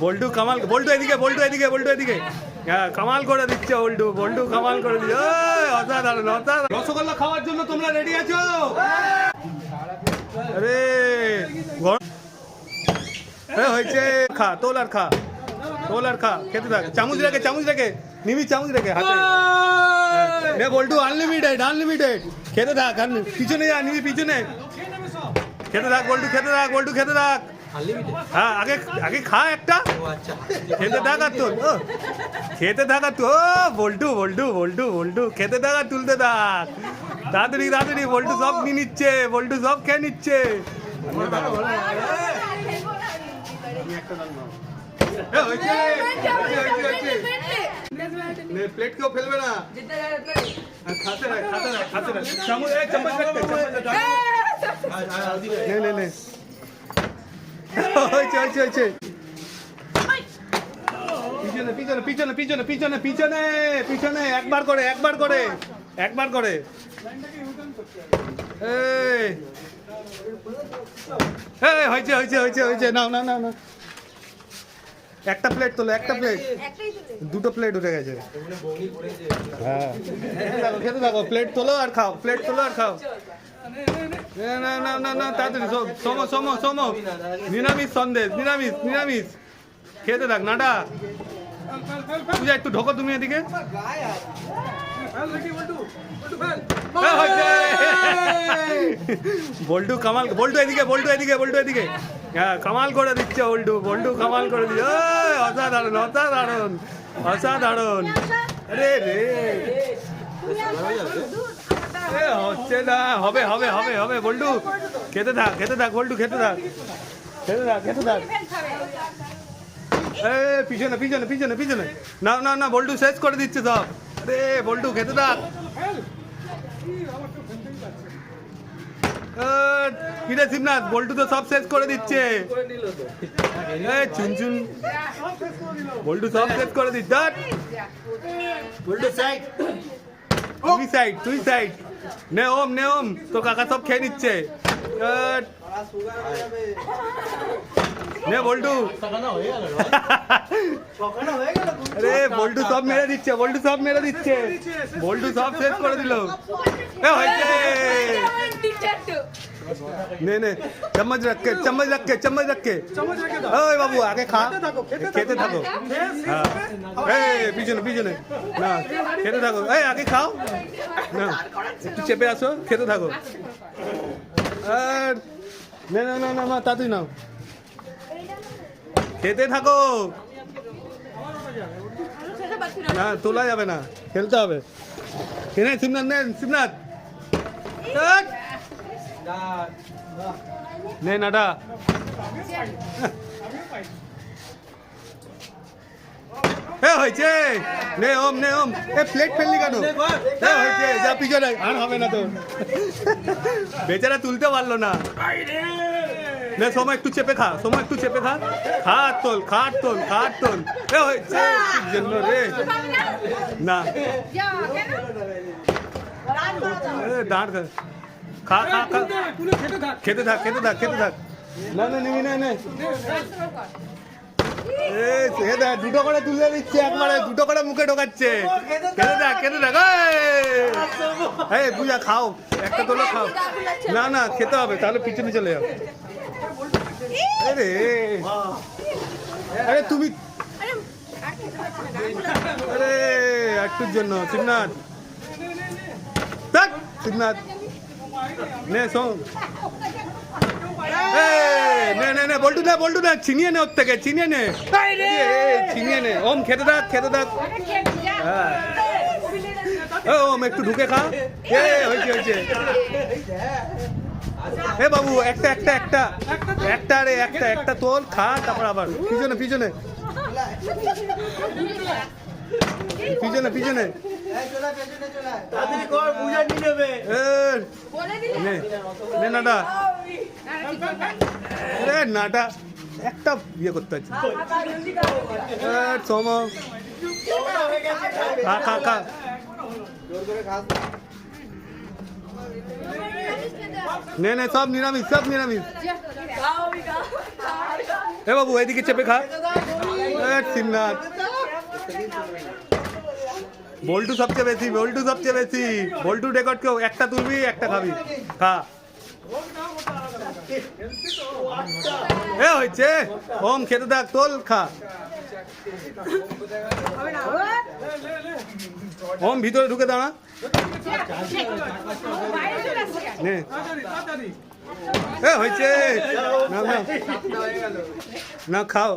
বল্টু কামাল, বল্টু এদিকে, বল্টু এদিকে, বল্টু এদিকে। হ্যাঁ, কামাল করে দিচ্ছে বল্টু, বল্টু কামাল করে দিচ্ছে। অসাধারণ, অসাধারণ। রসগোল্লা খাওয়ার জন্য তোমরা রেডি আছো? আরে হয়েছে, খা, তোল আর খা, তোল আর খা, খেতে থাক। চামচ রেখে, চামচ রেখে, নিবি চামচ রেখে হাতে। নে বল্টু, আনলিমিটেড, আনলিমিটেড। খেতে থাক, পিছনে যা, নিবি পিছনে। খেতে থাক বল্টু, খেতে থাক বল্টু, খেতে থাক। হ্যাঁ, আগে আগে খা একটা, খেতে থাক আর তোল, খেতে থাক আর তো। বল্টু, বল্টু, বল্টু, বল্টু, খেতে থাক আর তুলতে থাক। তাড়াতাড়ি, তাড়াতাড়ি, বল্টু সব নিয়ে নিচ্ছে, বল্টু সব খেয়ে নিচ্ছে। প্লেট কেউ ফেলবে না, খাতে রাখ, খাতে রাখ, খাতে রাখ। চামচ রাখতে, নে নে নে, হয়েছে, হয়েছে, হয়েছে। পিছনে, পিছনে, পিছনে, পিছনে, পিছনে, পিছনে, পিছনে, একবার করে, একবার করে, একবার করে। হয়েছে, হয়েছে, হয়েছে, হয়েছে। নাও, না, না, না, একটা প্লেট তোলো, একটা প্লেট, দুটো প্লেট উঠে গেছে। হ্যাঁ, খেতে থাকো, প্লেট তোলো আর খাও, প্লেট তোলো আর খাও। না না না না, তাড়াতাড়ি সোমো, সোমো, সোমো, নিরামিষ সন্দেশ, নিরামিষ, নিরামিষ। খেতে থাক, নাটা পূজা, একটু ঢোকো তুমি এদিকে। বল্টু কামাল, বল্টু এদিকে, বল্টু এদিকে, বল্টু এদিকে। হ্যাঁ, কামাল করে দিচ্ছে বল্টু, বল্টু কামাল করে দিচ্ছে। অসাধারণ, অসাধারণ, অসাধারণ। আরে রে, হচ্ছে না, হবে, হবে, হবে, হবে। বল্টু খেতে থাক, খেতে থাক বল্টু, খেতে থাক, খেতে থাক, খেতে থাক। পিছনে, পিছনে, পিছনে, পিছনে। না না না, বল্টু শেষ করে দিচ্ছে সব। আরে বল্টু খেতে থাক। কিরে শিবনাথ, বল্টু তো সব শেষ করে দিচ্ছে। চুন চুন, বল্টু সব শেষ করে দিচ্ছে। বল্টু সাইড, তুই সাইড, তুই সাইড। নে ওম, নে ওম, তোর কাকা সব খেয়ে নিচ্ছে। নে বল্টু, আরে বল্টু সব মেরে দিচ্ছে, বল্টু সব মেরে দিচ্ছে, বল্টু সব শেষ করে দিল। নে নে, চামচ রাখকে, চামচ রাখকে, চামচ রাখকে। ওই বাবু আগে খা, খেতে থাকো। হ্যাঁ, পিছনে, পিছনে, না খেতে থাকো। এই আগে খাও না, একটু চেপে আসো, খেতে থাকো। আর না না না না, তাড়াতাড়ি নাও, খেতে থাকো। না তোলা যাবে না, খেলতে হবে। শিবনাথ নেন, শিবনাথ নে, নাটা হয়েছে। নে ওম, নে ওম। প্লেট ফেললি কেন? হয়েছে, যা পিছনে, আর হবে না তো। বেচারা তুলতে পারলো না। নে সময় একটু চেপে খা, সময় একটু চেপে খা, খাট তোল, খাট তোল, খাট তোল। হয়েছে জন্য রে, না দাঁড় খা, খা, খা, খেতে থাক, খেতে থাক, খেতে থাক। না না, নিবি না, নে। দুটো করে তুলে দিচ্ছে একবারে, দুটো করে মুখে ঢোকাচ্ছে। খেতে থাক, খেতে থাক। এই পূজা খাও, একটা তোলো খাও। না না, খেতে হবে, তাহলে পিছনে চলে যাও। আরে আরে তুমি, আরে একটুর জন্য শিবনাথ, শিবনাথ নে শোন। নে নে নে, বল্টু না, বল্টু না, ছিনিয়ে নে ওর থেকে, ছিনিয়ে নে, ছিনিয়ে নে। ওম খেতে থাক, খেতে থাক। হ্যাঁ, ওম একটু ঢুকে খা। হয়েছে, হয়েছে। এ বাবু, একটা, একটা, একটা, একটা, আরে একটা, একটা তোল, খা, তারপর আবার পিছনে, পিছনে, পিছনে, পিছনে। নে নাটা, নাটা একটা ইয়ে করতে হচ্ছে। সোম খা, খা, খা। নে নে, সব নিরামিষ, সব নিরামিষ। এ বাবু এদিকে চেপে খা। সিমনাথ বল্টু সবচেয়ে বেশি, বল্টু সবচেয়ে বেশি। বল্টু রেকর্ড কেউ একটা তুলবি একটা খাবি, খা। এ হয়েছে ওম, খেতে থাক, তোল খা। ওম ভিতরে ঢুকে দাঁড়া। নে এ হয়েছে না না না, খাও।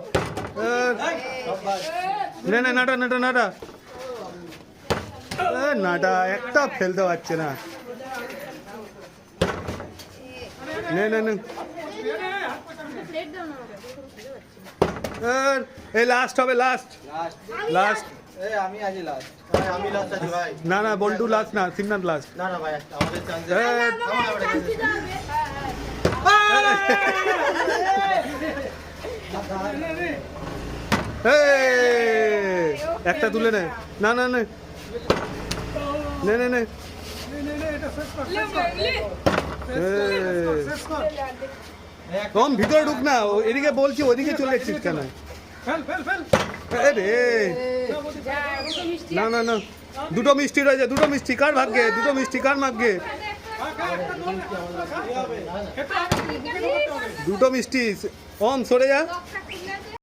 না না, নাটা নাটা নাটা নাটা একটা ফেলতে পারছে না। নে নে নে, এই লাস্ট হবে, লাস্ট লাস্ট। আমি আজই লাস্ট, আমি লাস্ট আছি ভাই। না না, বল্টু লাস্ট না, সিমনাথ লাস্ট। না না ভাই, আমাদের চান্স একটা তুলে নে। না না নে নে নে নে। তোম ভিতরে ঢুক না, এদিকে বলছি ওদিকে চলে যাচ্ছিস কেন? রে না না না, দুটো মিষ্টি রয়েছে, দুটো মিষ্টি কার ভাগ্যে, দুটো মিষ্টি কার ভাগ্যে? দুটো মিষ্টি। ওম সরে যা।